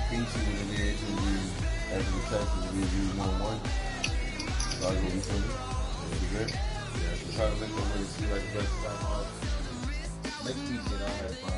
Pinky when it is, and you, as a Texas, we use 1-1. So I go be feeling. It'll be good. Yeah, so try to make them really see like the best time out. Next weekend, I'll have fun.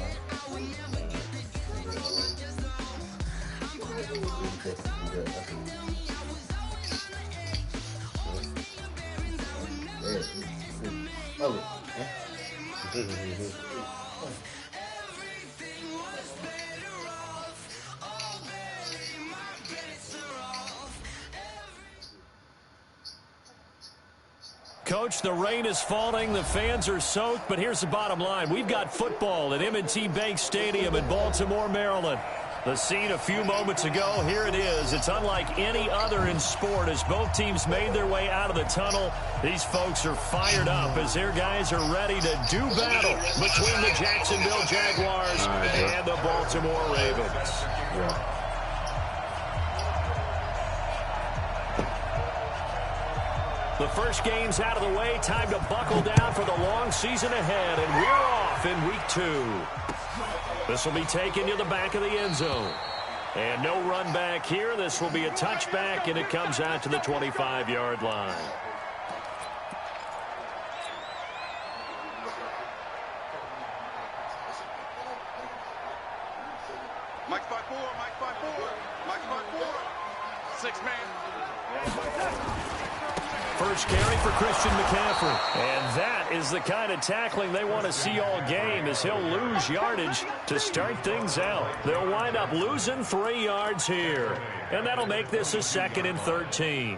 Coach, the rain is falling, the fans are soaked, but here's the bottom line. We've got football at M&T Bank Stadium in Baltimore, Maryland. The scene a few moments ago, here it is. It's unlike any other in sport as both teams made their way out of the tunnel. These folks are fired up as their guys are ready to do battle between the Jacksonville Jaguars and the Baltimore Ravens. The first game's out of the way. Time to buckle down for the long season ahead, and we're off in week 2. This will be taken to the back of the end zone. And no run back here. This will be a touchback, and it comes out to the 25-yard line. Mike 5-4, Mike 5-4, Mike 5-4. 6-man. First carry for Christian McCaffrey. And that is the kind of tackling they want to see all game as he'll lose yardage to start things out. They'll wind up losing 3 yards here. And that'll make this a 2nd and 13.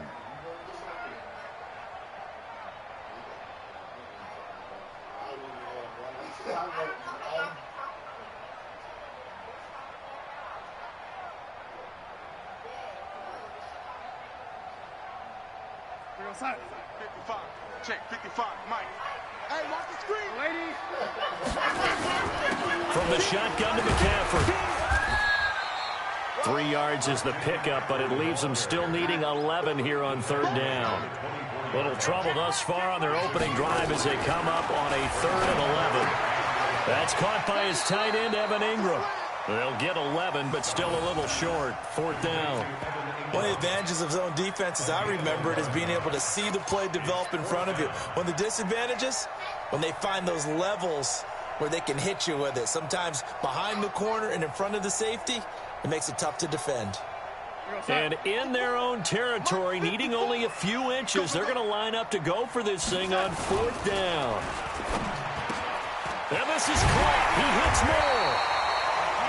Outside. 55. Check. 55. Mike. Hey, watch the screen, lady. From the shotgun to McCaffrey. 3 yards is the pickup, but it leaves them still needing 11 here on 3rd down. Little trouble thus far on their opening drive as they come up on a 3rd and 11. That's caught by his tight end, Evan Ingram. They'll get 11, but still a little short. 4th down. One of the advantages of zone defense, as I remember it, is being able to see the play develop in front of you. One of the disadvantages, when they find those levels where they can hit you with it, sometimes behind the corner and in front of the safety, it makes it tough to defend. And in their own territory, needing only a few inches, they're going to line up to go for this thing on 4th down. And this is caught. He hits more.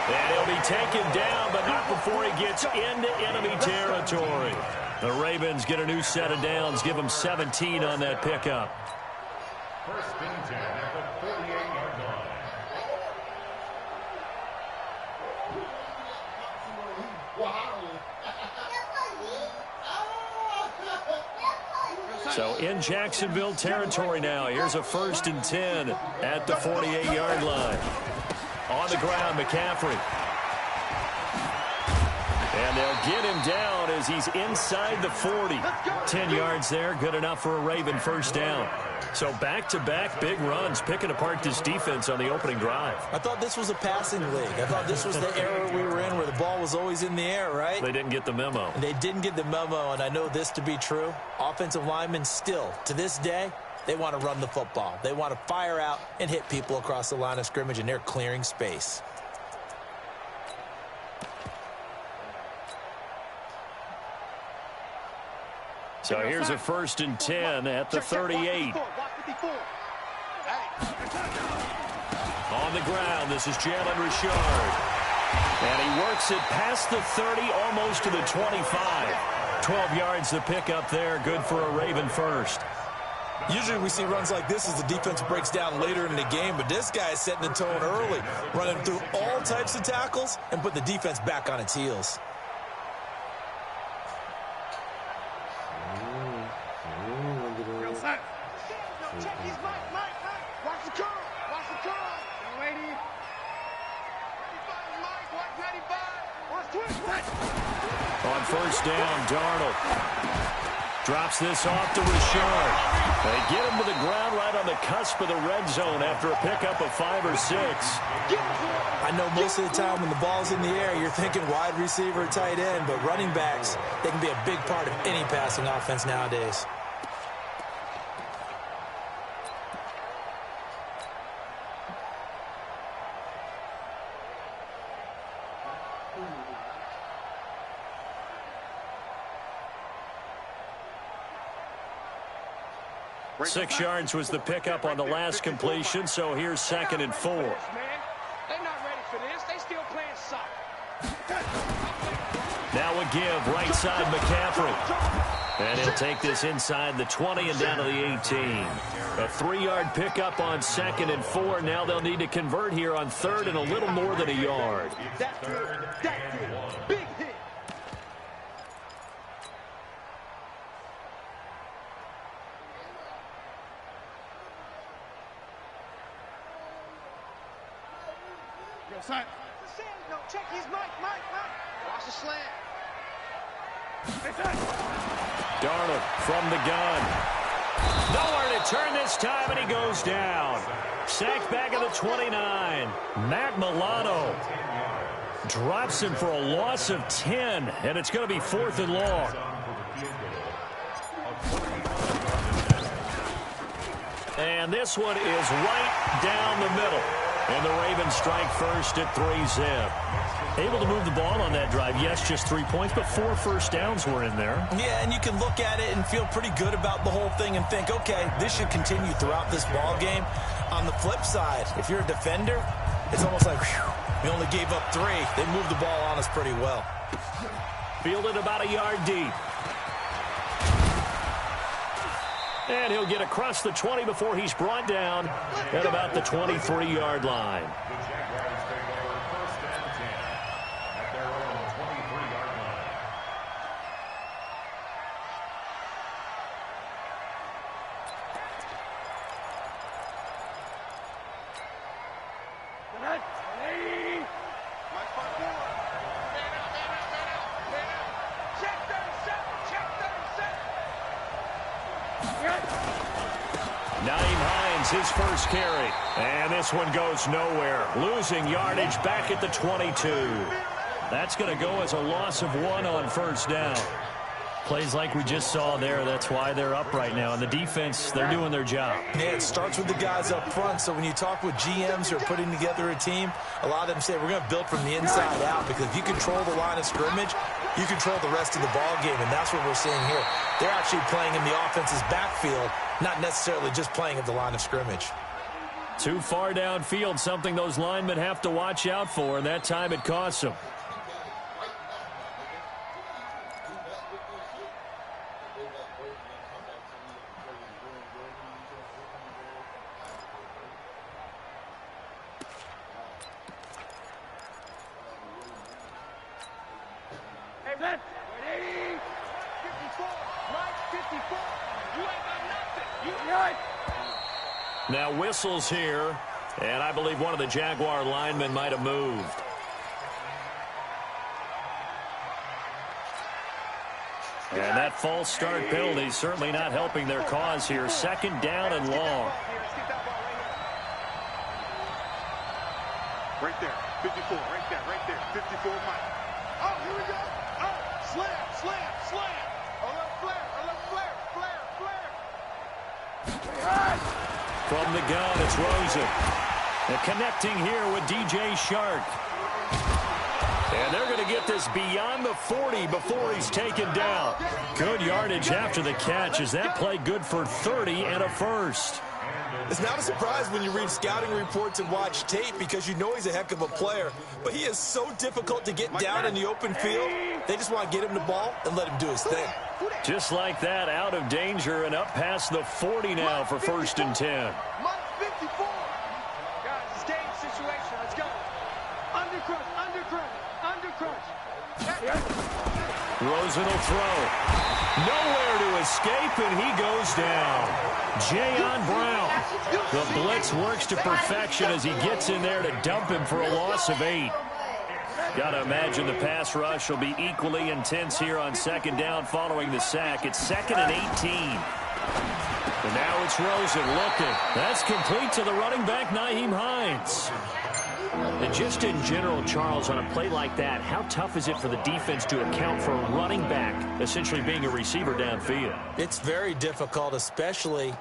And he'll be taken down, but not before he gets into enemy territory. The Ravens get a new set of downs, give them 17 on that pickup. First and 10 at the 48-yard line. So in Jacksonville territory now. Here's a 1st and 10 at the 48-yard line. On the ground, McCaffrey. And they'll get him down as he's inside the 40. 10 yards there, good enough for a Raven 1st down. So back-to-back big runs, picking apart this defense on the opening drive. I thought this was a passing league. I thought this was the era we were in where the ball was always in the air, right? They didn't get the memo. And they didn't get the memo, and I know this to be true. Offensive linemen still, to this day, they want to run the football. They want to fire out and hit people across the line of scrimmage, and they're clearing space. So here's a 1st and 10 at the 38. On the ground, this is Jalen Richard. And he works it past the 30, almost to the 25. 12 yards the pickup there, good for a Raven 1st. Usually we see runs like this as the defense breaks down later in the game, but this guy is setting the tone early, running through all types of tackles and put the defense back on its heels. On 1st down, Darnold. Drops this off to Richard. They get him to the ground right on the cusp of the red zone after a pickup of 5 or 6. I know most of the time when the ball's in the air, you're thinking wide receiver, tight end, but running backs, they can be a big part of any passing offense nowadays. Six yards was the pickup on the last completion, so here's 2nd and 4. They're not ready for this. They still playing soccer. Now a give, right side McCaffrey. And he'll take this inside the 20 and down to the 18. A 3-yard pickup on 2nd and 4. Now they'll need to convert here on 3rd and a little more than a yard. That's good. That's good. Big hit. Yo, son. No, check his Mike. Watch the slant. Darnold from the gun. Nowhere to turn this time, and he goes down. Sacked back at the 29. Matt Milano drops him for a loss of 10, and it's going to be 4th and long. And this one is right down the middle. And the Ravens strike first at 3-zip. Able to move the ball on that drive. Yes, just 3 points, but 4 first downs were in there. Yeah, and you can look at it and feel pretty good about the whole thing and think, okay, this should continue throughout this ball game. On the flip side, if you're a defender, it's almost like, whew, we only gave up 3. They moved the ball on us pretty well. Fielded about a yard deep. And he'll get across the 20 before he's brought down at about the 23-yard line. The Jaguars take over 1st and 10 at their own 23-yard line. Mike front forward. Man out. Check 37. Naeem Hines, his first carry. And this one goes nowhere. Losing yardage back at the 22. That's going to go as a loss of 1 on 1st down. Plays like we just saw there. That's why they're up right now. And the defense, they're doing their job. Yeah, it starts with the guys up front. So when you talk with GMs who are putting together a team, a lot of them say we're going to build from the inside out, because if you control the line of scrimmage, you control the rest of the ball game, and that's what we're seeing here. They're actually playing in the offense's backfield, not necessarily just playing at the line of scrimmage. Too far downfield, something those linemen have to watch out for, and that time it costs them. Hey, man. Ready? 54. Right, 54. You ain't got nothing. You right. Now whistles here, and I believe one of the Jaguar linemen might have moved. And that false start penalty certainly not helping their cause here. 2nd down and long. Right there, 54, right there, 54 Mike. Oh, here we go. Oh, slam. A little flare. From the gun, it's Rosen. And connecting here with DJ Shark. And they're going to get this beyond the 40 before he's taken down. Good yardage after the catch. Is that play good for 30 and a first? It's not a surprise when you read scouting reports and watch tape, because you know he's a heck of a player. But he is so difficult to get down in the open field. They just want to get him the ball and let him do his thing. Just like that, out of danger and up past the 40 now for 1st and 10. Mike 54. Guys, it's game situation. Let's go. Under crunch. Rosen will throw. Nowhere to escape, and he goes down. Jayon Brown. The blitz works to perfection as he gets in there to dump him for a loss of 8. Got to imagine the pass rush will be equally intense here on second down following the sack. It's 2nd and 18. And now it's Rosen looking. That's complete to the running back, Nyheim Hines. And just in general, Charles, on a play like that, how tough is it for the defense to account for a running back essentially being a receiver downfield? It's very difficult, especially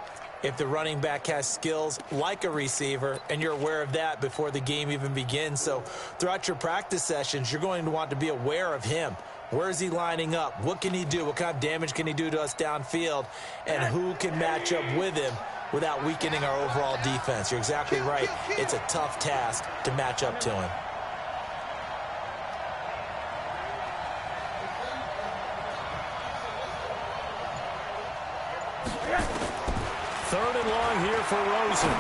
if the running back has skills like a receiver, and you're aware of that before the game even begins. So throughout your practice sessions, you're going to want to be aware of him. Where is he lining up? What can he do? What kind of damage can he do to us downfield? And who can match up with him without weakening our overall defense? You're exactly right. It's a tough task to match up to him. Third and long here for Rosen.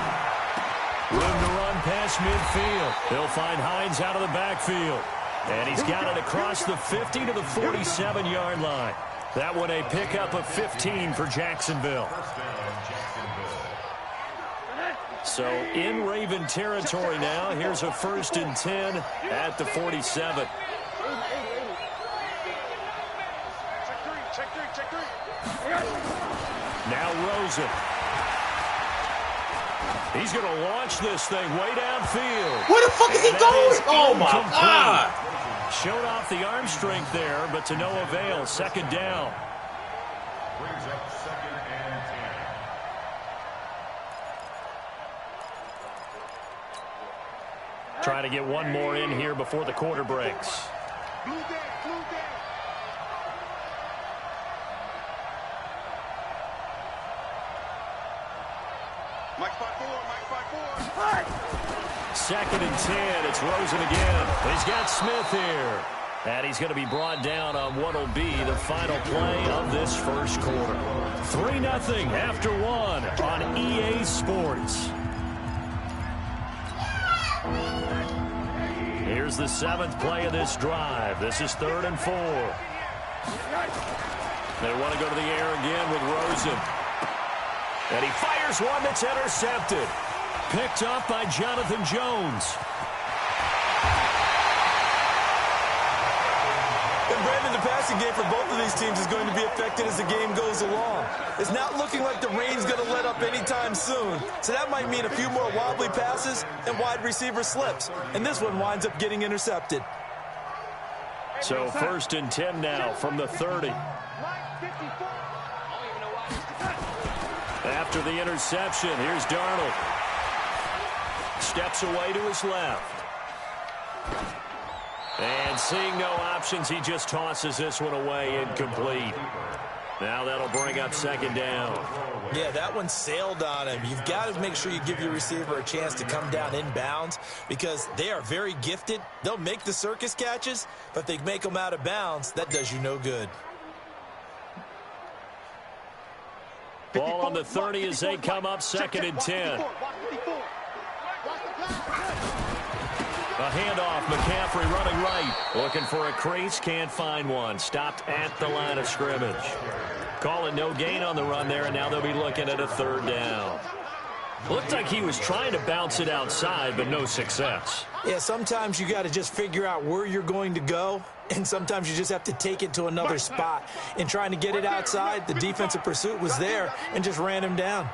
Room to run past midfield. They'll find Hines out of the backfield. And he's got it across the 50 to the 47-yard line. That one a pickup of 15 for Jacksonville. So in Raven territory now. Here's a 1st and 10 at the 47. Now Rosen. He's going to launch this thing way downfield. Where the fuck is he going? Oh, my God. Showed off the arm strength there, but to no avail. 2nd down. Brings up 2nd and 10. Trying to get one more in here before the quarter breaks. Blue day, blue day. Mike 5-4, Mike 5-4. 2nd and 10. It's Rosen again. He's got Smith here. And he's going to be brought down on what will be the final play of this first quarter. 3-0 after 1 on EA Sports. Here's the 7th play of this drive. This is 3rd and 4. They want to go to the air again with Rosen. And he fires one that's intercepted. Picked up by Jonathan Jones. And Brandon, the passing game for both of these teams is going to be affected as the game goes along. It's not looking like the rain's going to let up anytime soon. So that might mean a few more wobbly passes and wide receiver slips. And this one winds up getting intercepted. So 1st and 10 now from the 30. After the interception, here's Darnold. Steps away to his left. And seeing no options, he just tosses this one away, incomplete. Now that'll bring up 2nd down. Yeah, that one sailed on him. You've got to make sure you give your receiver a chance to come down inbounds because they are very gifted. They'll make the circus catches, but if they make them out of bounds, that does you no good. Ball on the 30 as they come up 2nd and 10. A handoff, McCaffrey running right. Looking for a crease, can't find one. Stopped at the line of scrimmage. Calling no gain on the run there, and now they'll be looking at a 3rd down. Looked like he was trying to bounce it outside, but no success. Yeah, sometimes you got to just figure out where you're going to go, and sometimes you just have to take it to another spot. In trying to get it outside, the defensive pursuit was there and just ran him down.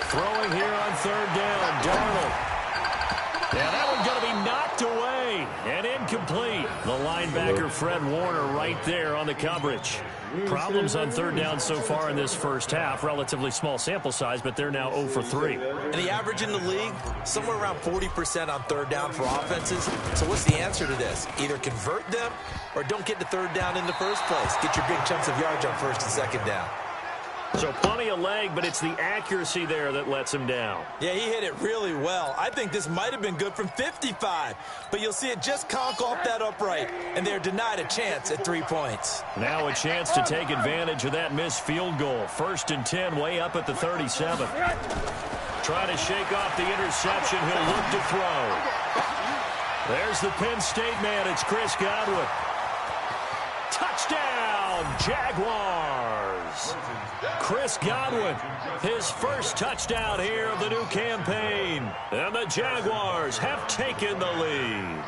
Throwing here on 3rd down, Darnold. Yeah, that one's going to be knocked away and incomplete. The linebacker, Fred Warner, right there on the coverage. Problems on 3rd down so far in this first half. Relatively small sample size, but they're now 0 for 3. And the average in the league, somewhere around 40% on 3rd down for offenses. So what's the answer to this? Either convert them or don't get to 3rd down in the first place. Get your big chunks of yards on 1st and 2nd down. So plenty of leg, but it's the accuracy there that lets him down. Yeah, he hit it really well. I think this might have been good from 55, but you'll see it just conk off that upright, and they're denied a chance at 3 points. Now a chance to take advantage of that missed field goal. 1st and 10, way up at the 37. Trying to shake off the interception. He'll look to throw. There's the Penn State man. It's Chris Godwin. Touchdown, Jaguars. Chris Godwin, his first touchdown here of the new campaign. And the Jaguars have taken the lead.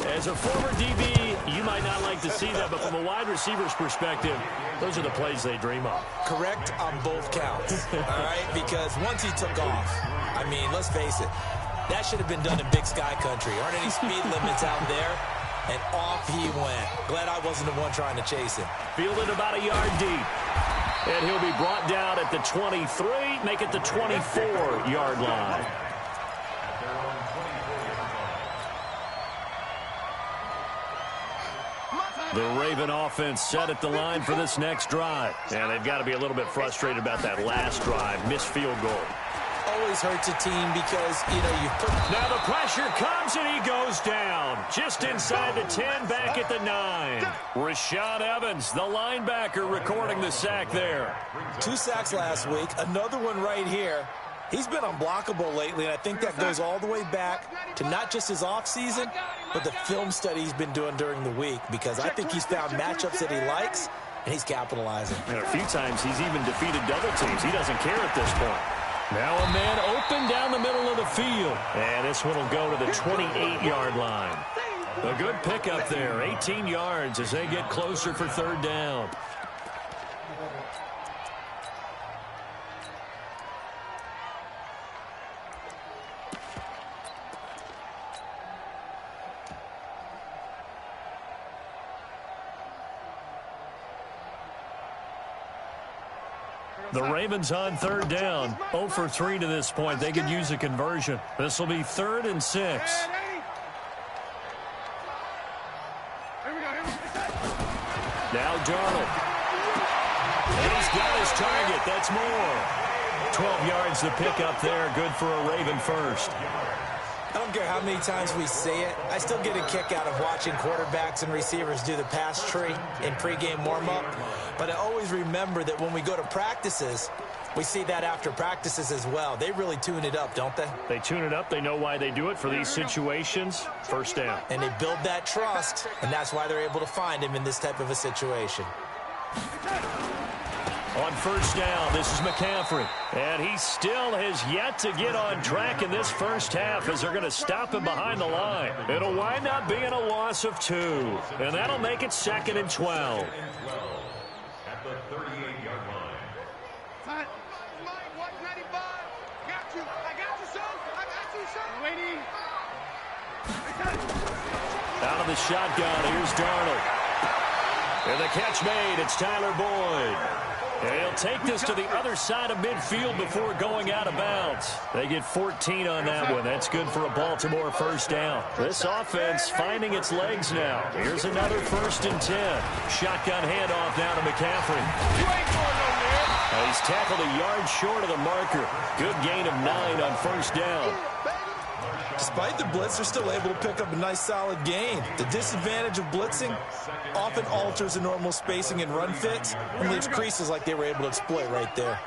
As a former DB, you might not like to see that, but from a wide receiver's perspective, those are the plays they dream of. Correct on both counts, all right? Because once he took off, I mean, let's face it, that should have been done in Big Sky Country. Aren't any speed limits out there? And off he went. Glad I wasn't the one trying to chase him. Fielded about a yard deep. And he'll be brought down at the 23, make it the 24-yard line. The Raven offense set at the line for this next drive. And they've got to be a little bit frustrated about that last drive. Missed field goal. Always hurts a team because, you know, you put... Now the pressure comes and he goes down. Just inside the 10, back at the 9. Rashad Evans, the linebacker, recording the sack there. 2 sacks last week, another one right here. He's been unblockable lately, and I think that goes all the way back to not just his offseason, but the film study he's been doing during the week, because I think he's found matchups that he likes, and he's capitalizing. And a few times he's even defeated double teams. He doesn't care at this point. Now a man open down the middle of the field. And this one will go to the 28-yard line. A good pickup there, 18 yards as they get closer for third down. The Ravens on third down. 0 for 3 to this point. They could use a conversion. This will be 3rd and 6. Now Darnold. And he's got his target. That's more. 12 yards to pick up there. Good for a Raven first. I don't care how many times we say it. I still get a kick out of watching quarterbacks and receivers do the pass tree in pregame warm-up. But I always remember that when we go to practices, we see that after practices as well. They really tune it up, don't they? They tune it up. They know why they do it for these situations. First down. And they build that trust, and that's why they're able to find him in this type of a situation. On first down, this is McCaffrey. And he still has yet to get on track in this first half as they're going to stop him behind the line. It'll wind up being a loss of 2. And that'll make it 2nd and 12. At the 38-yard line. Mike, 195. Got you. I got you, son. I got you, son. Waiting. Out of the shotgun, here's Darnold. And the catch made. It's Tyler Boyd. And he'll take this to the other side of midfield before going out of bounds. They get 14 on that one. That's good for a Baltimore first down. This offense finding its legs now. Here's another 1st and 10. Shotgun handoff now to McCaffrey. He's tackled a yard short of the marker. Good gain of 9 on first down. Despite the blitz, they're still able to pick up a nice solid gain. The disadvantage of blitzing often alters the normal spacing and run fits and leaves creases like they were able to exploit right there.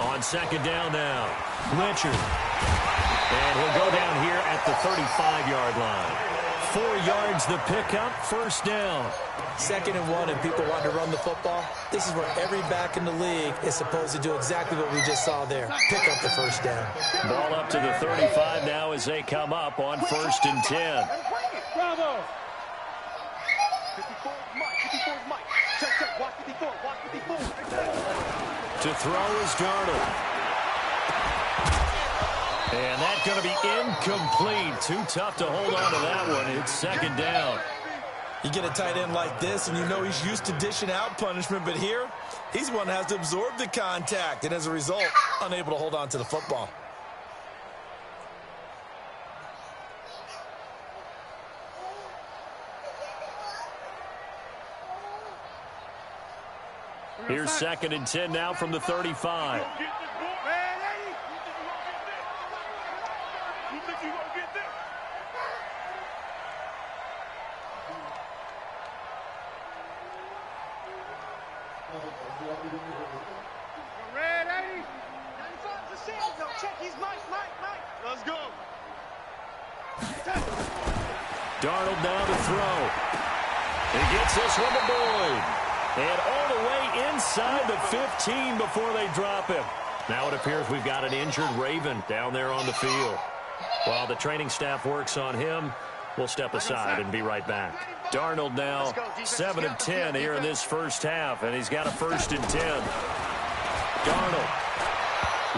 On second down now, Richard. And he'll go down here at the 35-yard line. 4 yards the pickup, first down. 2nd and 1, and people want to run the football. This is where every back in the league is supposed to do exactly what we just saw there. Pick up the first down. Ball up to the 35 now as they come up on 1st and 10. Bravo. 54 is Mike. Check. Watch 54. To throw is Darnold. And that's going to be incomplete. Too tough to hold on to that one. It's 2nd down. You get a tight end like this, and you know he's used to dishing out punishment, but here, he's the one that has to absorb the contact, and as a result, unable to hold on to the football. Here's 2nd and 10 now from the 35. Red 80. 95 to 6. check. He's Mike. Let's go. Darnold now to throw. He gets this one to Boyd. And all the way inside the 15 before they drop him. Now it appears we've got an injured Raven down there on the field. While the training staff works on him, we'll step aside and be right back. Darnold now 7 of 10 here in this first half, and he's got a 1st and 10. Darnold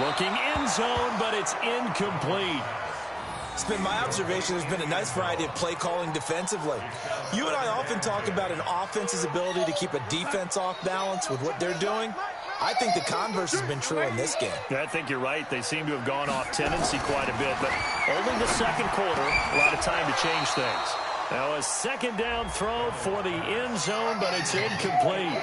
looking end zone, but it's incomplete. It's been my observation there's been a nice variety of play calling defensively. You and I often talk about an offense's ability to keep a defense off balance with what they're doing. I think the converse has been true in this game. I think you're right. They seem to have gone off tendency quite a bit, but only the second quarter, a lot of time to change things. Now a 2nd down throw for the end zone, but it's incomplete.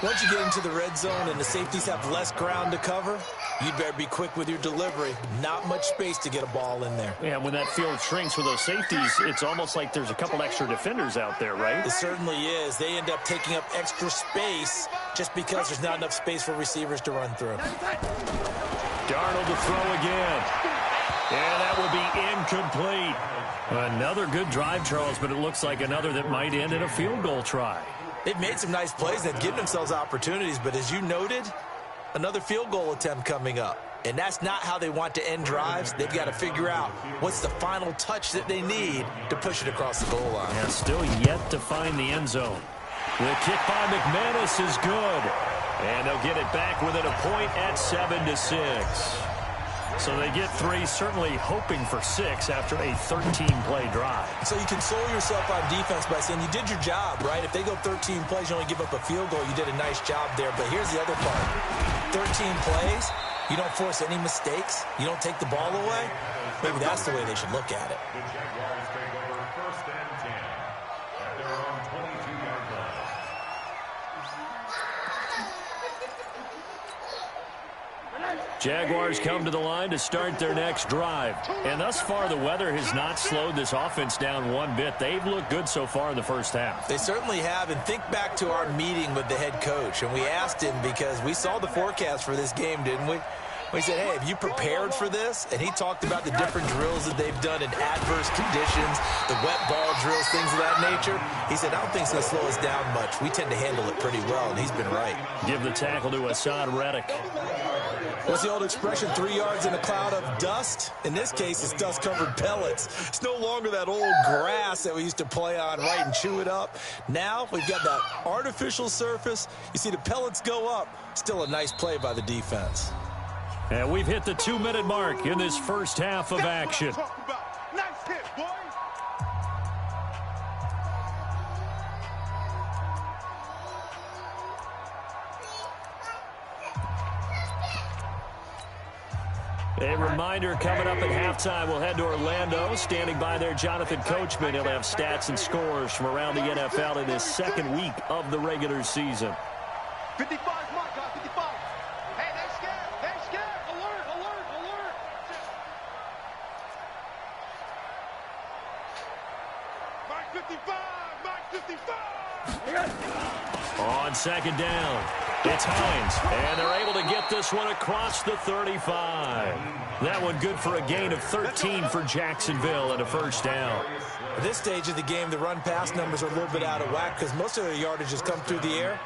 Once you get into the red zone and the safeties have less ground to cover, you'd better be quick with your delivery. Not much space to get a ball in there. Yeah, when that field shrinks with those safeties, it's almost like there's a couple extra defenders out there, right? It certainly is. They end up taking up extra space just because there's not enough space for receivers to run through. Darnold to throw again. And that will be incomplete. Another good drive, Charles, but it looks like another that might end in a field goal try. They've made some nice plays. They've given themselves opportunities, but as you noted, another field goal attempt coming up. And that's not how they want to end drives. They've got to figure out what's the final touch that they need to push it across the goal line. Yeah, still yet to find the end zone. The kick by McManus is good. And they'll get it back within a point at 7-6. So they get 3, certainly hoping for 6 after a 13-play drive. So you console yourself on defense by saying you did your job, right? If they go 13 plays, you only give up a field goal, you did a nice job there. But here's the other part. 13 plays, you don't force any mistakes, you don't take the ball away. Maybe that's the way they should look at it. The Jaguars take over 1st and 10 at their own 22-yard line. Jaguars come to the line to start their next drive. And thus far, the weather has not slowed this offense down one bit. They've looked good so far in the first half. They certainly have. And think back to our meeting with the head coach. And we asked him because we saw the forecast for this game, didn't we? We said, hey, have you prepared for this? And he talked about the different drills that they've done in adverse conditions, the wet ball drills, things of that nature. He said, I don't think it's going to slow us down much. We tend to handle it pretty well, and he's been right. Give the tackle to Hassan Reddick. What's the old expression, 3 yards in a cloud of dust? In this case, it's dust-covered pellets. It's no longer that old grass that we used to play on, right, and chew it up. Now we've got that artificial surface. You see the pellets go up. Still a nice play by the defense. And we've hit the 2-minute mark in this first half of action. Nice hit, boy. A reminder coming up at halftime, we'll head to Orlando. Standing by there, Jonathan Coachman. He'll have stats and scores from around the NFL in his 2nd week of the regular season. 55 mark, 55. Hey, they're scared. They're scared. Alert, alert, alert. Mark 55. Mark 55. On 2nd down, it's Hines, and they're able to get this one across the 35. That one good for a gain of 13 for Jacksonville and a 1st down. At this stage of the game, the run-pass numbers are a little bit out of whack because most of their yardage has come through the air.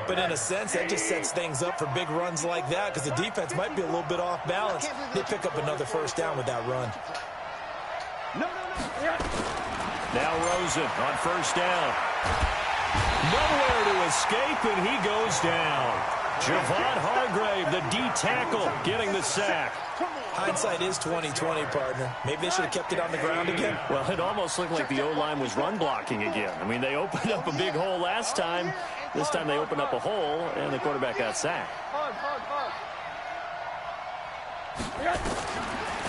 But in a sense, that just sets things up for big runs like that because the defense might be a little bit off balance. They pick up another 1st down with that run. Now Rosen on 1st down. Nowhere to escape, and he goes down. Javon Hargrave, the D tackle, getting the sack. Hindsight is 20/20, partner. Maybe they should have kept it on the ground again. Well, it almost looked like the O-line was run blocking again. I mean, they opened up a big hole last time. This time they opened up a hole, and the quarterback got sacked.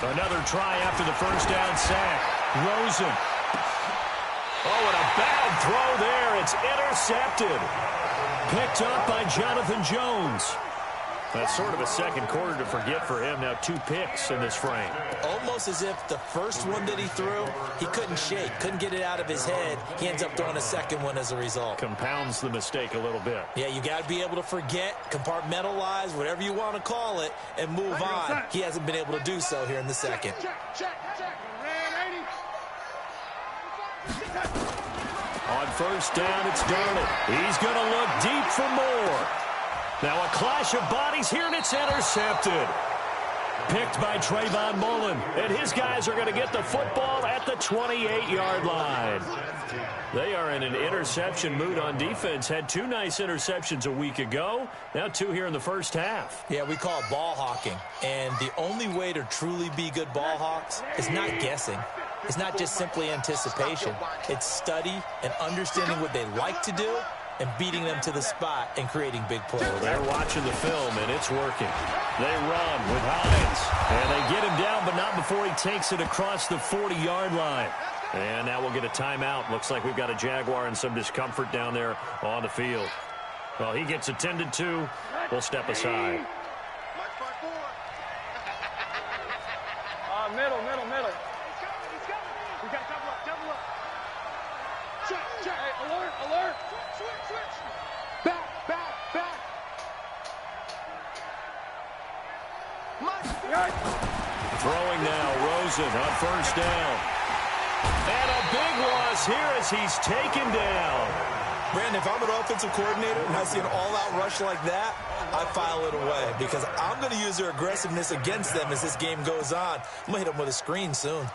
Another try after the 1st down sack. Rosen. Oh, and a bad throw there. It's intercepted. Picked up by Jonathan Jones. That's sort of a second quarter to forget for him. Now 2 picks in this frame. Almost as if the first one that he threw, he couldn't shake, couldn't get it out of his head. He ends up throwing a second one as a result. Compounds the mistake a little bit. Yeah, you got to be able to forget, compartmentalize, whatever you want to call it, and move on. He hasn't been able to do so here in the second. On first down, it's Darnold. He's going to look deep for more. Now a clash of bodies here, and it's intercepted. Picked by Trayvon Mullen. And his guys are going to get the football at the 28-yard line. They are in an interception mood on defense. Had 2 nice interceptions a week ago. Now 2 here in the first half. Yeah, we call it ball hawking. And the only way to truly be good ball hawks is not guessing. It's not just simply anticipation. It's study and understanding what they like to do and beating them to the spot and creating big plays. Well, they're watching the film, and it's working. They run with Hines, and they get him down, but not before he takes it across the 40-yard line. And now we'll get a timeout. Looks like we've got a Jaguar and some discomfort down there on the field. Well, he gets attended to. We'll step aside. Middle. We got double up. Check. Hey, alert. Switch. Back. Throwing now, Rosen on first down. And a big loss here as he's taken down. Brandon, if I'm an offensive coordinator and I see an all-out rush like that, I file it away because I'm going to use their aggressiveness against them as this game goes on. I'm going to hit them with a screen soon.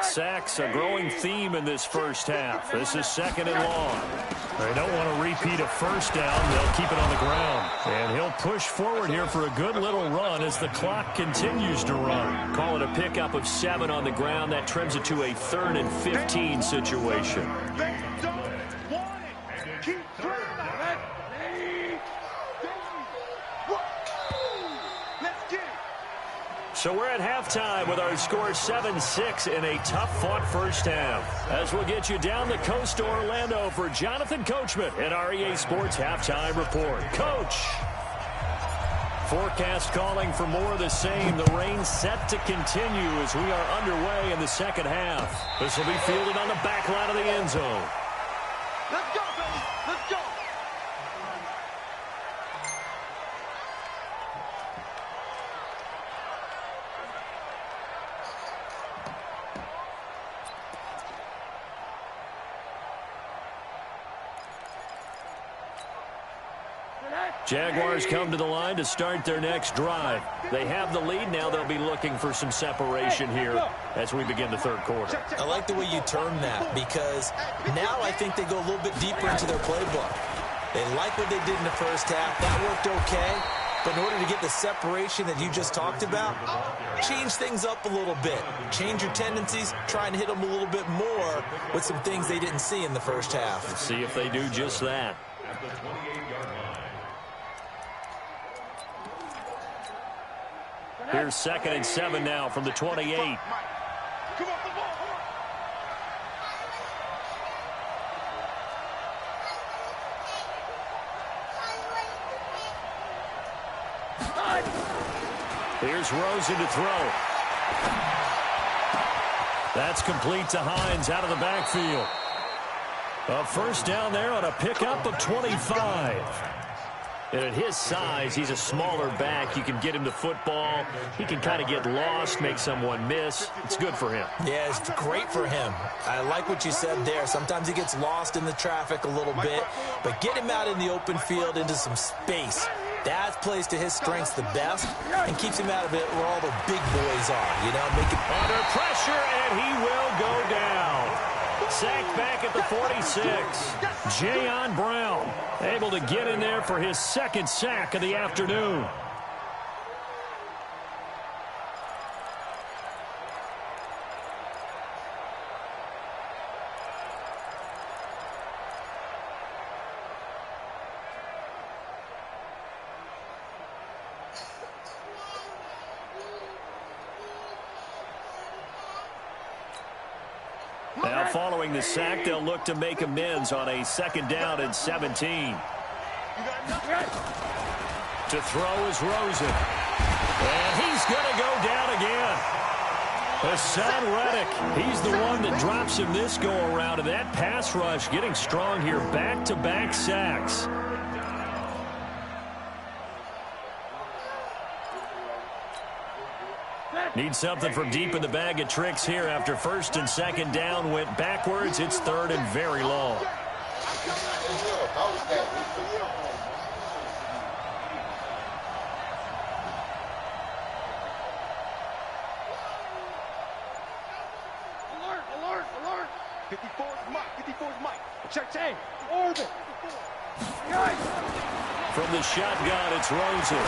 Sacks, a growing theme in this first half. This is 2nd and long. They don't want to repeat a first down. They'll keep it on the ground. And he'll push forward here for a good little run as the clock continues to run. Call it a pickup of 7 on the ground. That trims it to a 3rd and 15 situation. So we're at halftime with our score 7-6 in a tough-fought first half. As we'll get you down the coast to Orlando for Jonathan Coachman at REA Sports Halftime Report. Coach! Forecast calling for more of the same. The rain set to continue as we are underway in the second half. This will be fielded on the back line of the end zone. Let's go, baby. Let's go. Jaguars come to the line to start their next drive. They have the lead. Now they'll be looking for some separation here as we begin the third quarter. I like the way you term that because now I think they go a little bit deeper into their playbook. They like what they did in the first half. That worked okay. But in order to get the separation that you just talked about, change things up a little bit. Change your tendencies. Try and hit them a little bit more with some things they didn't see in the first half. Let's see if they do just that. At the 28-yard line. Here's 2nd and 7 now from the 28. Come on. Here's Rosen to throw. That's complete to Hines out of the backfield. A first down there on a pickup of 25. And at his size, he's a smaller back. You can get him the football. He can kind of get lost, make someone miss. It's good for him. Yeah, it's great for him. I like what you said there. Sometimes he gets lost in the traffic a little bit, but get him out in the open field into some space. That plays to his strengths the best and keeps him out of it where all the big boys are. You know, make it under pressure, and he will go down. Sacked back at the 46. Jayon Brown able to get in there for his 2nd sack of the afternoon. Now following the sack, they'll look to make amends on a 2nd down and 17. To throw is Rosen. And he's going to go down again. Hassan Reddick, he's the one that drops him this go-around. And that pass rush getting strong here. Back-to-back sacks. Need something from deep in the bag of tricks here after 1st and 2nd down went backwards. It's 3rd and very long. Alert, alert, alert. 54's Mike, 54's Mike. Check chain, orbit. From the shotgun, it's Rosen.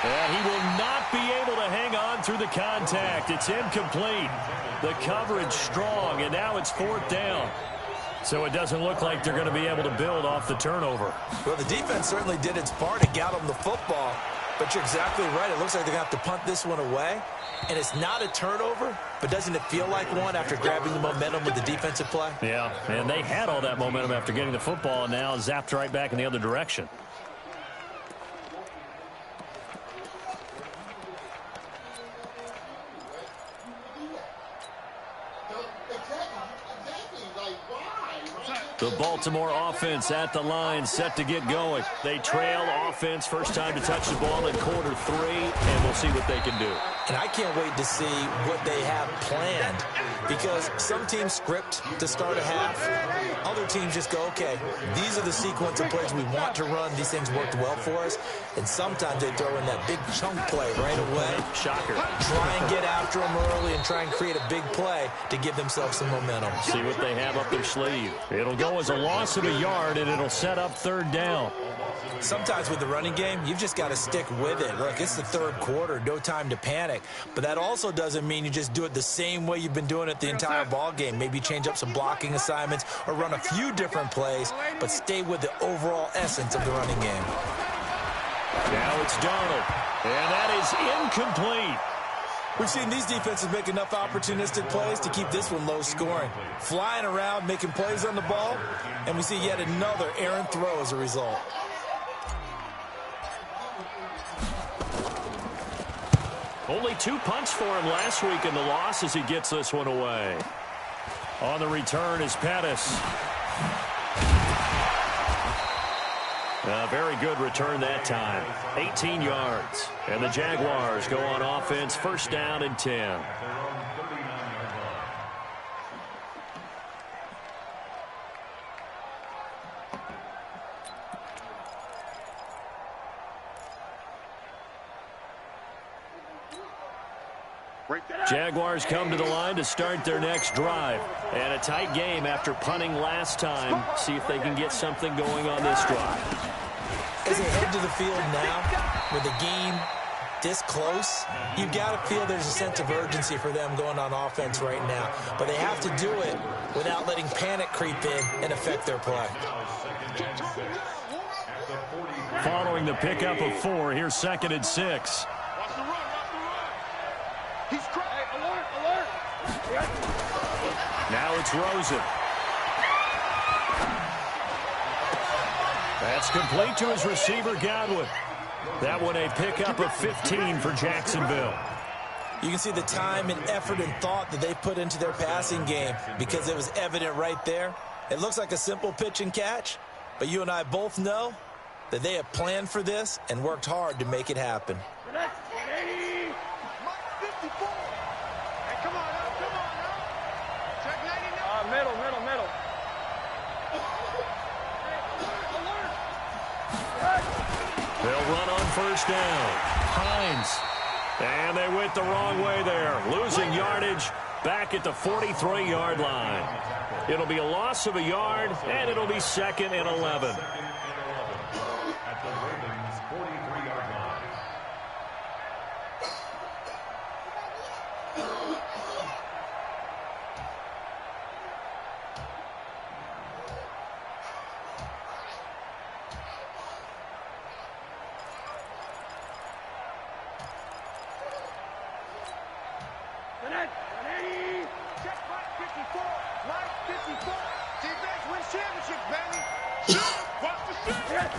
And he will not be able to hang on through the contact. It's incomplete. The coverage strong, and now it's 4th down. So it doesn't look like they're going to be able to build off the turnover. Well, the defense certainly did its part to get them the football. But you're exactly right. It looks like they're going to have to punt this one away. And it's not a turnover, but doesn't it feel like one after grabbing the momentum with the defensive play? Yeah, and they had all that momentum after getting the football, and now zapped right back in the other direction. The Baltimore offense at the line, set to get going. They trail offense, first time to touch the ball in quarter 3, and we'll see what they can do. And I can't wait to see what they have planned, because some teams script to start a half. Other teams just go, okay, these are the sequence of plays we want to run. These things worked well for us. And sometimes they throw in that big chunk play right away. Shocker. Try and get after them early and try and create a big play to give themselves some momentum. See what they have up their sleeve. It'll go as a loss of a yard, and it'll set up 3rd down. Sometimes with the running game, you've just got to stick with it. Look, it's the 3rd quarter, no time to panic. But that also doesn't mean you just do it the same way you've been doing it the entire ball game. Maybe change up some blocking assignments or run a few different plays, but stay with the overall essence of the running game. Now it's Darnold, and that is incomplete. We've seen these defenses make enough opportunistic plays to keep this one low scoring. Flying around, making plays on the ball, and we see yet another errant throw as a result. Only 2 punts for him last week in the loss as he gets this one away. On the return is Pettis. A very good return that time. 18 yards. And the Jaguars go on offense, 1st down and 10. Jaguars come to the line to start their next drive. And a tight game after punting last time. See if they can get something going on this drive. As they head to the field now, with the game this close, you've got to feel there's a sense of urgency for them going on offense right now. But they have to do it without letting panic creep in and affect their play. Following the pickup of 4, here's 2nd and 6. Watch the run, watch the run. He's crazy. Alert, alert. Now it's Rosen. That's complete to his receiver, Godwin. That one a pickup of 15 for Jacksonville. You can see the time and effort and thought that they put into their passing game because it was evident right there. It looks like a simple pitch and catch, but you and I both know that they have planned for this and worked hard to make it happen. Hey, come on now, come on now. Check 99. Middle. They'll run on 1st down. Hines. And they went the wrong way there. Losing yardage back at the 43-yard line. It'll be a loss of a yard, and it'll be 2nd and 11. At the Ravens' 43-yard line. 54. Right 54. Defense wins championships, baby. Watch the shoot.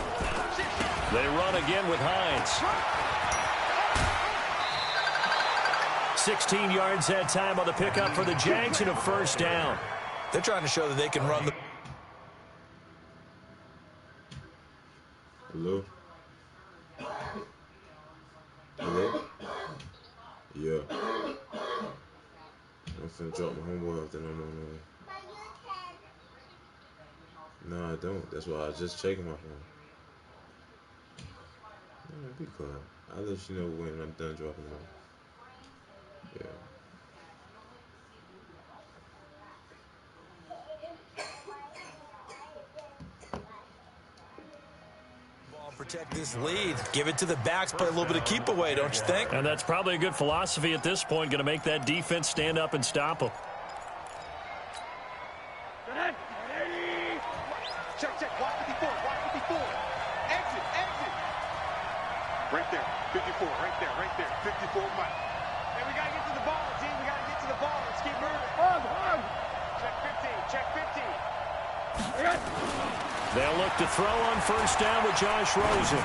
They run again with Hines. 16 yards that time on the pickup for the Jags and a first down. They're trying to show that they can run the... Hello? Hello? Yeah. I'm finna drop my homeboy off, then I'm on the way. No, I don't. That's why I was just checking my phone. No, be quiet. I'll let you know when I'm done dropping him off. Yeah. Protect this lead. Give it to the backs, play a little bit of keep away, don't you think? And that's probably a good philosophy at this point, going to make that defense stand up and stop them. Check, check. Watch 54. Watch 54. Exit, exit. Right there. 54. Right there. Right there. 54 Mike. Hey, we got to get to the ball, team. We got to get to the ball. Let's keep moving. Check 15. Check 15. They'll look to throw on first down with Josh Rosen.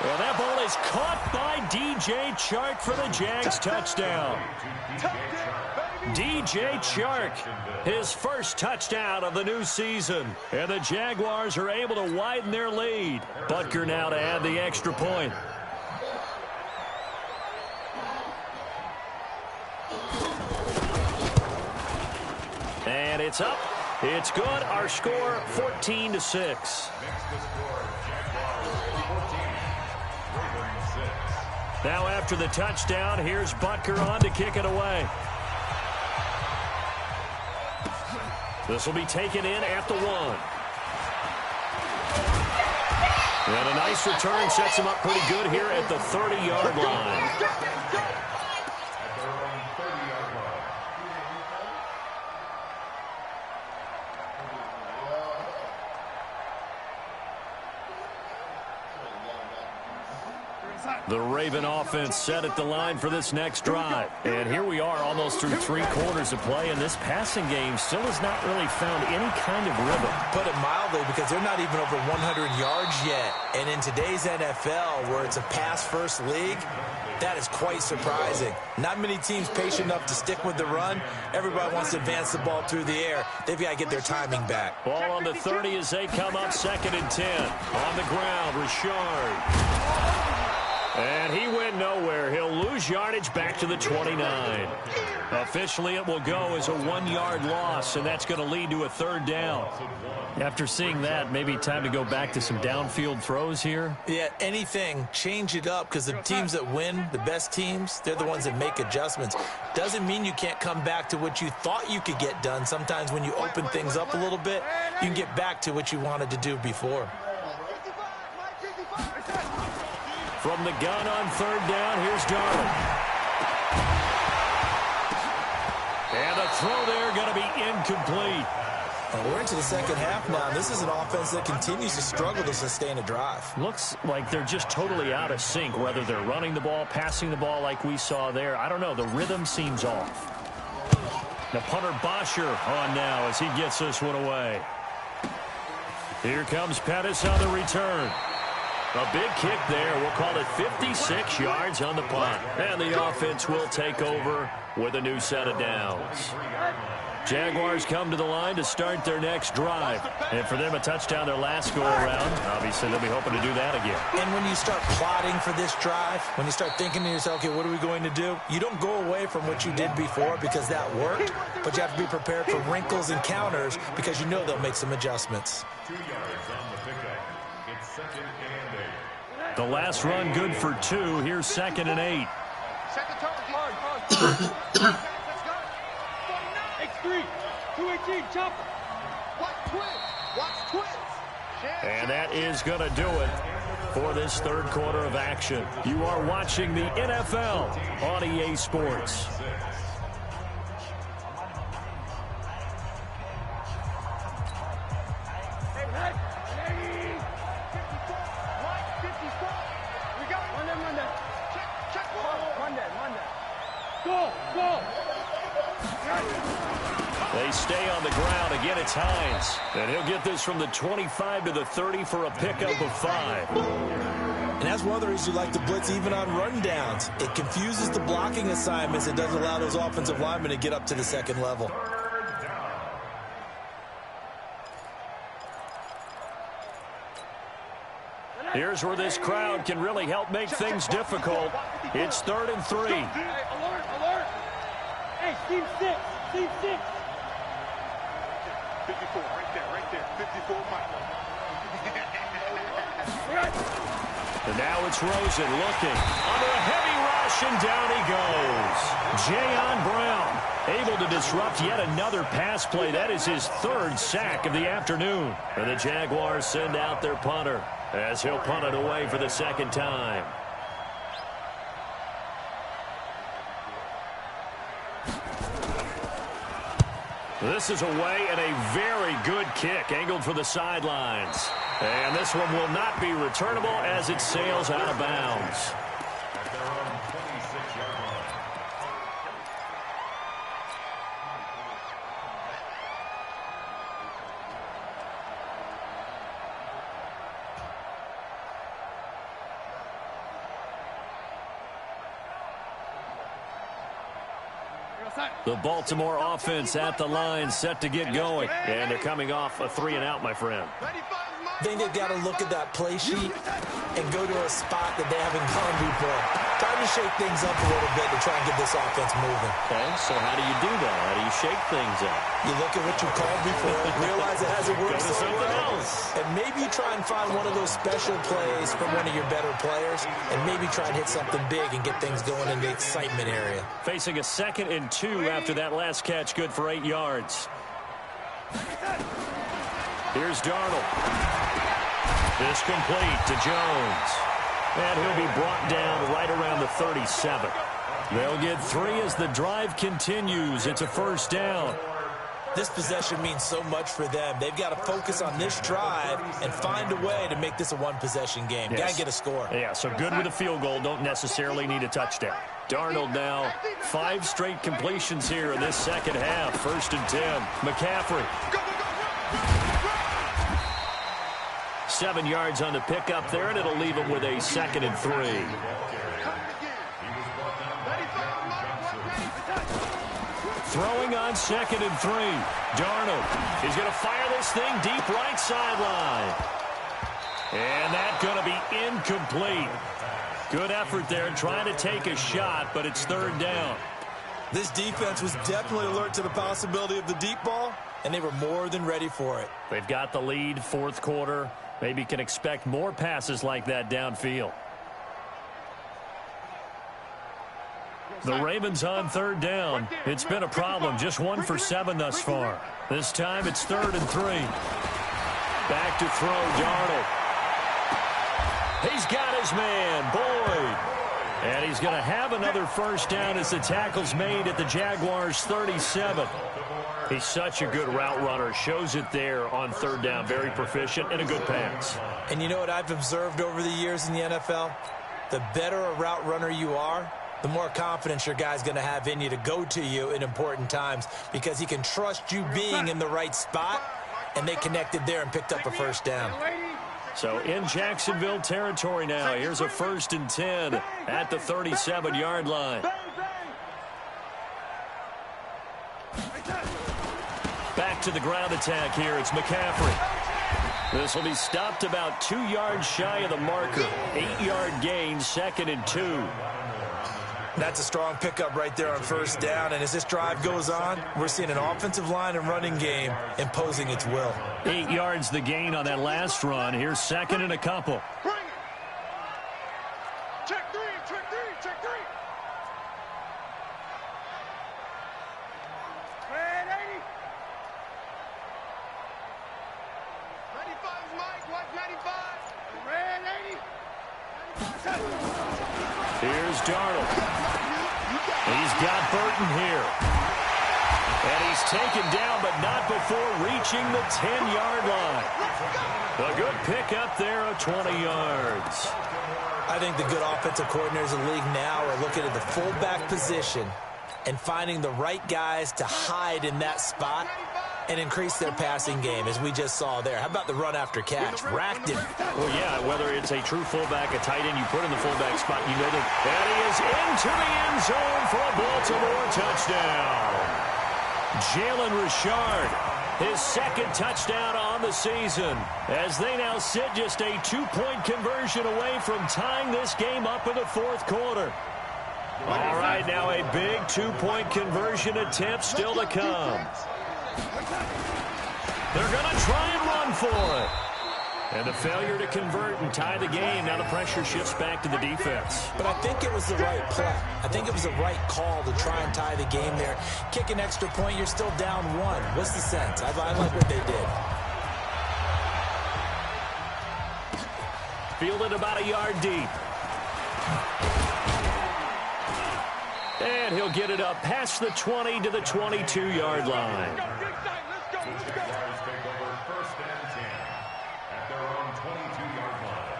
Well, that ball is caught by DJ Chark for the Jags touchdown. DJ Chark, his first touchdown of the new season. And the Jaguars are able to widen their lead. Butker now to add the extra point. And it's up. It's good. Our score, 14-6. Now after the touchdown, here's Butker on to kick it away. This will be taken in at the 1. And a nice return sets him up pretty good here at the 30-yard line. The Raven offense set at the line for this next drive. And here we are almost through 3 quarters of play, and this passing game still has not really found any kind of rhythm. Put it mildly, because they're not even over 100 yards yet. And in today's NFL, where it's a pass-first league, that is quite surprising. Not many teams patient enough to stick with the run. Everybody wants to advance the ball through the air. They've got to get their timing back. Ball on the 30 as they come up 2nd and 10. On the ground, Richard. And he went nowhere. He'll lose yardage back to the 29. Officially, it will go as a 1-yard loss, and that's going to lead to a 3rd down. After seeing that, maybe time to go back to some downfield throws here. Yeah, anything, change it up, because the teams that win, the best teams, they're the ones that make adjustments. Doesn't mean you can't come back to what you thought you could get done. Sometimes when you open things up a little bit, you can get back to what you wanted to do before. From the gun on 3rd down, here's Darnold. And the throw there going to be incomplete. Well, we're into the second half now. This is an offense that continues to struggle to sustain a drive. Looks like they're just totally out of sync, whether they're running the ball, passing the ball like we saw there. I don't know. The rhythm seems off. The punter Bosher on now as he gets this one away. Here comes Pettis on the return. A big kick there. We'll call it 56 yards on the punt. And the offense will take over with a new set of downs. Jaguars come to the line to start their next drive. And for them, a touchdown their last go-around. Obviously, they'll be hoping to do that again. And when you start plotting for this drive, when you start thinking to yourself, okay, what are we going to do? You don't go away from what you did before because that worked, but you have to be prepared for wrinkles and counters because you know they'll make some adjustments. 2 yards on the pickup. It's 2nd and 8. The last run good for 2. Here's 2nd and 8. Second target. X3. 218. Chopper. Watch twins. Watch twins. And that is going to do it for this 3rd quarter of action. You are watching the NFL on EA Sports. They stay on the ground. Again, it's Hines. And he'll get this from the 25 to the 30 for a pickup of 5. And that's one of the reasons you like to blitz even on rundowns. It confuses the blocking assignments. It doesn't allow those offensive linemen to get up to the second level. Here's where this crowd can really help make things difficult. It's 3rd and 3. Hey, alert, alert. Hey, Steve 6. Steve 6. 54, right there. 54, Mike. And now it's Rosen looking under a heavy rush, and down he goes. Jayon Brown able to disrupt yet another pass play. That is his 3rd sack of the afternoon. And the Jaguars send out their punter as he'll punt it away for the 2nd time. This is away, and a very good kick angled for the sidelines. And this one will not be returnable as it sails out of bounds. At their own 26-yard line. The Baltimore offense at the line, set to get going. And they're coming off a 3-and-out, my friend. I think they've got to look at that play sheet and go to a spot that they haven't gone before. Time to shake things up a little bit to try and get this offense moving. Okay, so how do you do that? How do you shake things up? You look at what you called before, realize it hasn't worked Go to so something well, else. and maybe try and find one of those special plays from one of your better players, and maybe try and hit something big and get things going in the excitement area. Facing a 2nd and 2 after that last catch, good for 8 yards. Here's Darnold. This complete to Jones. And he'll be brought down right around the 37. They'll get 3 as the drive continues. It's a 1st down. This possession means so much for them. They've got to focus on this drive and find a way to make this a one-possession game. Yes. Got to get a score. Yeah, so good with a field goal. Don't necessarily need a touchdown. Darnold now 5 straight completions here in this 2nd half. 1st and 10. McCaffrey. 7 yards on the pickup there, and it'll leave him with a 2nd and 3. Throwing on 2nd and 3. Darnold. He's going to fire this thing deep right sideline. And that's going to be incomplete. Good effort there trying to take a shot, but it's 3rd down. This defense was definitely alert to the possibility of the deep ball, and they were more than ready for it. They've got the lead, 4th quarter. Maybe can expect more passes like that downfield. The Ravens on 3rd down. It's been a problem. Just 1 for 7 thus far. This time it's 3rd and 3. Back to throw, Darnold. He's got his man, Boyd. And he's going to have another 1st down as the tackle's made at the Jaguars' 37. He's such a good route runner. Shows it there on 3rd down. Very proficient and a good pass. And you know what I've observed over the years in the NFL? The better a route runner you are, the more confidence your guy's going to have in you to go to you in important times, because he can trust you being in the right spot, and they connected there and picked up a 1st down. So in Jacksonville territory now. Here's a 1st and 10 at the 37-yard line. Back to the ground attack here. It's McCaffrey. This will be stopped about 2 yards shy of the marker. 8-yard gain, 2nd and 2. That's a strong pickup right there on 1st down. And as this drive goes on, we're seeing an offensive line and running game imposing its will. 8 yards the gain on that last run. Here's 2nd and a couple. Bring it. Check 3, check 3, check 3. Red 80. 95's Mike, watch 95. Red 80. Here's Darnold. He's got Burton here. And he's taken down, but not before reaching the 10-yard line. A good pickup there of 20 yards. I think the good offensive coordinators in the league now are looking at the fullback position and finding the right guys to hide in that spot and increase their passing game, as we just saw there. How about the run after catch? Racked him. Well, yeah, whether it's a true fullback, a tight end, you put in the fullback spot, you know that. And he is into the end zone for a Baltimore touchdown. Jalen Richard, his second touchdown on the season, as they now sit just a 2-point conversion away from tying this game up in the fourth quarter. All right, now a big 2-point conversion attempt still to come. They're going to try and run for it. And the failure to convert and tie the game. Now the pressure shifts back to the defense. But I think it was the right play. I think it was the right call to try and tie the game there. Kick an extra point, you're still down 1. What's the sense? I like what they did. Fielded about a yard deep. And he'll get it up past the 20 to the 22-yard line. Jaguars take over 1st and 10 at their own 22-yard line.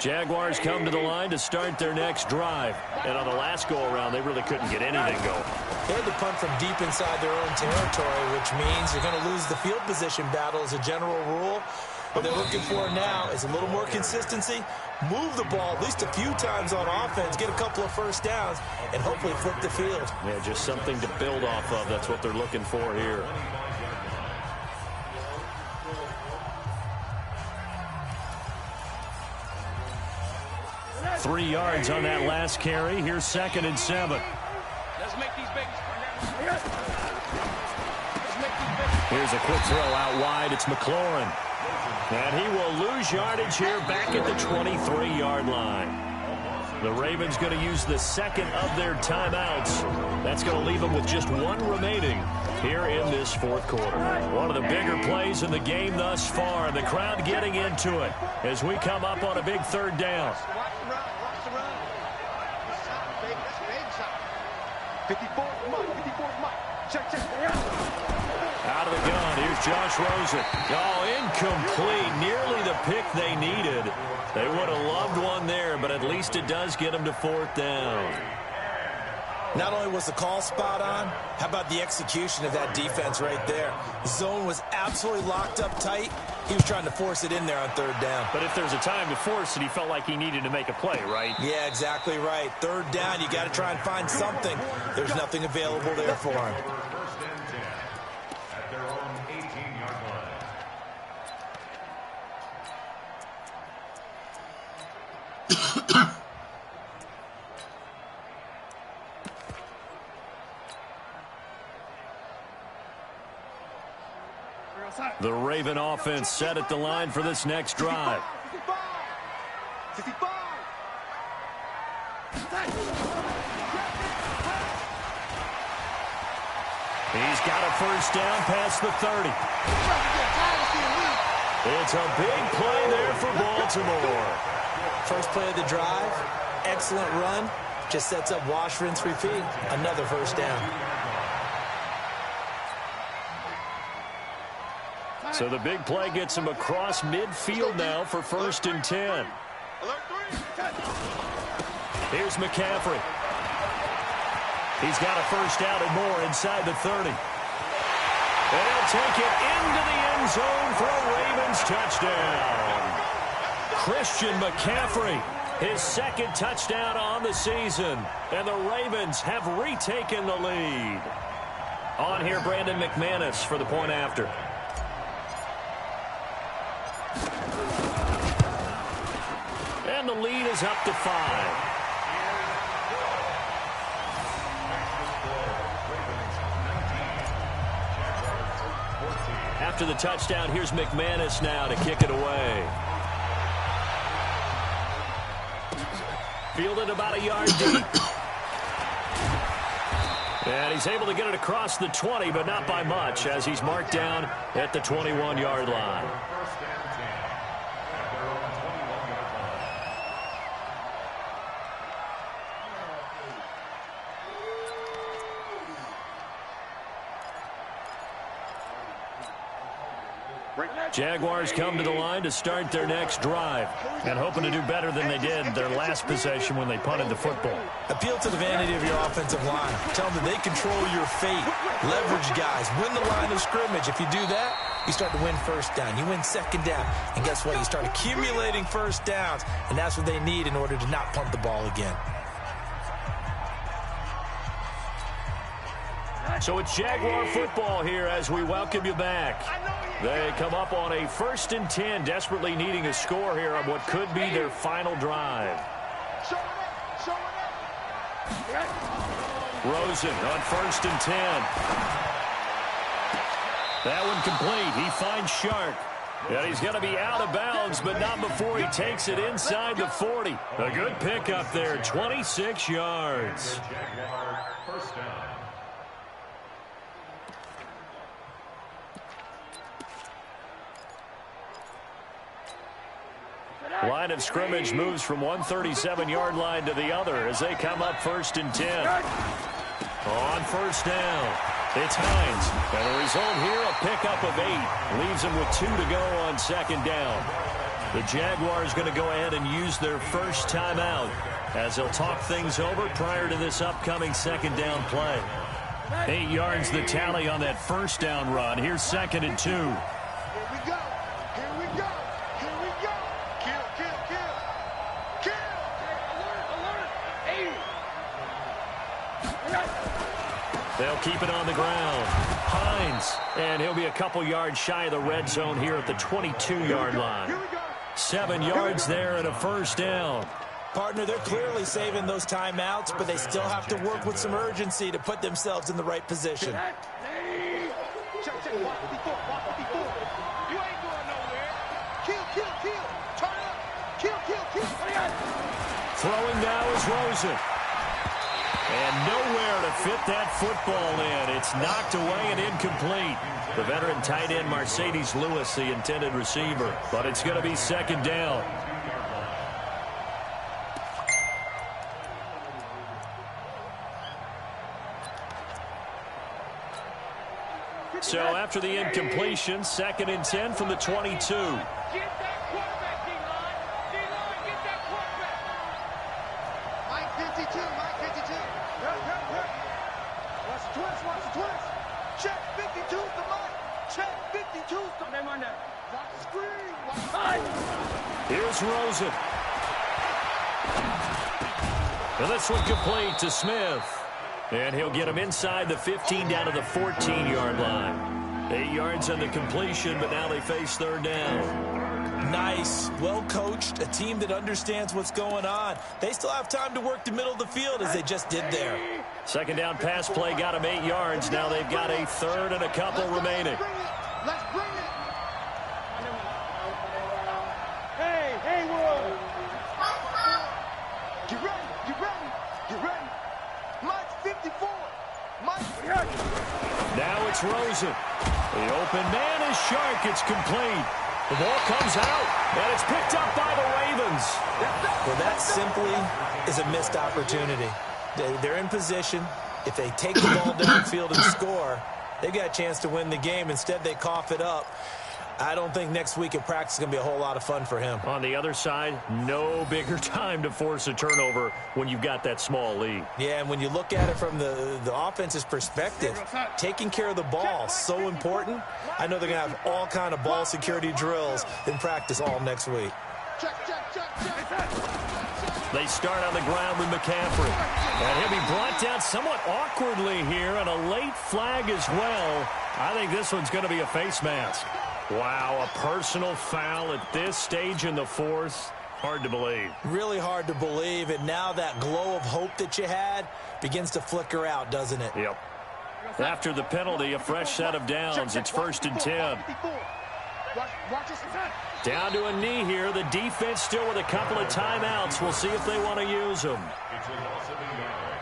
Jaguars come to the line to start their next drive. And on the last go-around, they really couldn't get anything going. They had to punt from deep inside their own territory, which means you're going to lose the field position battle as a general rule. What they're looking for now is a little more consistency, move the ball at least a few times on offense, get a couple of first downs, and hopefully flip the field. Yeah, just something to build off of. That's what they're looking for here. Three yards on that last carry. Here's 2nd and 7. Let's make these babies. Here's a quick throw out wide. It's McLaurin. And he will lose yardage here back at the 23-yard line. The Ravens going to use the second of their timeouts. That's going to leave them with just 1 remaining here in this fourth quarter. One of the bigger plays in the game thus far. The crowd getting into it as we come up on a big 3rd down. Watch the run. It's time, baby. That's big time. 54 Mike. Check. Out of the gun, here's Josh Rosen. Oh, incomplete. Nearly the pick they needed. They would have loved one there, but at least it does get them to 4th down. Not only was the call spot on, how about the execution of that defense right there? Zone was absolutely locked up tight. He was trying to force it in there on 3rd down. But if there's a time to force it, he felt like he needed to make a play, right? Yeah, exactly right. 3rd down, you got to try and find something. There's nothing available there for him. 1st and 10 at their own 18-yard line. The Raven offense set at the line for this next drive. 55. He's got a first down past the 30. It's a big play there for Baltimore. First play of the drive, excellent run. Just sets up wash, rinse, repeat. Another first down. So the big play gets him across midfield now for 1st and 10. Here's McCaffrey. He's got a first down and more inside the 30. And he'll take it into the end zone for a Ravens touchdown. Christian McCaffrey, his 2nd touchdown on the season. And the Ravens have retaken the lead. On here, Brandon McManus for the point after. And the lead is up to 5. After the touchdown, here's McManus now to kick it away. Fielded about a yard deep. And he's able to get it across the 20, but not by much, as he's marked down at the 21-yard line. 1st and 10 at their own 21-yard line. Jaguars come to the line to start their next drive and hoping to do better than they did their last possession when they punted the football. Appeal to the vanity of your offensive line. Tell them that they control your fate. Leverage guys. Win the line of scrimmage. If you do that, you start to win first down. You win second down. And guess what? You start accumulating first downs. And that's what they need in order to not punt the ball again. So it's Jaguar football here as we welcome you back. They come up on a 1st and 10, desperately needing a score here on what could be their final drive. Rosen on 1st and 10. That one complete. He finds Shark. And he's going to be out of bounds, but not before he takes it inside the 40. A good pickup there, 26 yards. First down. Line of scrimmage moves from one 37-yard line to the other as they come up 1st and 10. On 1st down, it's Hines. And the result here, a pickup of 8. Leaves him with 2 to go on 2nd down. The Jaguars going to go ahead and use their first timeout as they'll talk things over prior to this upcoming 2nd down play. 8 yards the tally on that 1st down run. Here's 2nd and 2. They'll keep it on the ground. Hines, and he'll be a couple yards shy of the red zone here at the 22-yard line. 7 yards there and a 1st down. Partner, they're clearly saving those timeouts, but they still have to work with some urgency to put themselves in the right position. Check, watch 54. You ain't going nowhere. Kill. Turn up. Kill. Throwing now is Rosen. And nowhere to fit that football in. It's knocked away and incomplete. The veteran tight end Mercedes Lewis, the intended receiver. But it's going to be 2nd down. So after the incompletion, 2nd and 10 from the 22. Get that quarterback, D-line. D-line, get that quarterback. Mike 52. Watch the twist. Check 52's the Mike. Check 52's the Mike. Watch the screen. Here's Rosen. And this one complete to Smith. And he'll get him inside the 15 down to the 14-yard line. 8 yards on the completion, but now they face 3rd down. Nice, well-coached, a team that understands what's going on. They still have time to work the middle of the field as they just did there. 2nd down pass play got him 8 yards. Now they've got a 3rd and a couple remaining. Let's bring it. Hey, Will. Get ready. Mike's 54. Now it's Rosen. The open man is Shark. It's complete. The ball comes out, and it's picked up by the Ravens. Well, that simply is a missed opportunity. They're in position. If they take the ball downfield and score, they've got a chance to win the game. Instead, they cough it up. I don't think next week at practice is going to be a whole lot of fun for him. On the other side, no bigger time to force a turnover when you've got that small lead. Yeah, and when you look at it from the offense's perspective, taking care of the ball is so important. I know they're going to have all kind of ball security drills in practice all next week. They start on the ground with McCaffrey. And he'll be brought down somewhat awkwardly here, and a late flag as well. I think this one's going to be a face mask. Wow, a personal foul at this stage in the 4th. Hard to believe. Really hard to believe, and now that glow of hope that you had begins to flicker out, doesn't it? Yep. After the penalty, a fresh set of downs. It's 1st and 10. Down to a knee here. The defense still with a couple of timeouts. We'll see if they want to use them. It's a loss of a yard.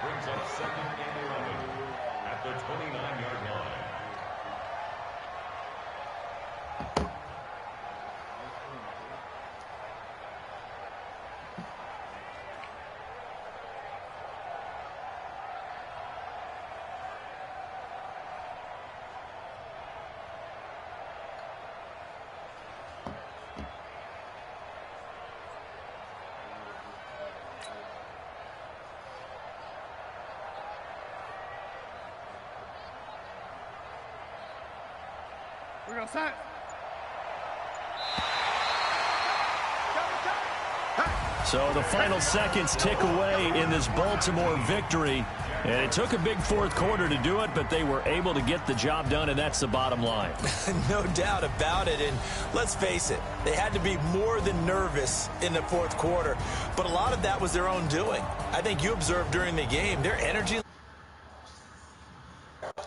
Brings up 2nd and 11 at the 29-yard line. We're going to set. So the final seconds tick away in this Baltimore victory. And it took a big fourth quarter to do it, but they were able to get the job done, and that's the bottom line. No doubt about it. And let's face it, they had to be more than nervous in the fourth quarter. But a lot of that was their own doing. I think you observed during the game, their energy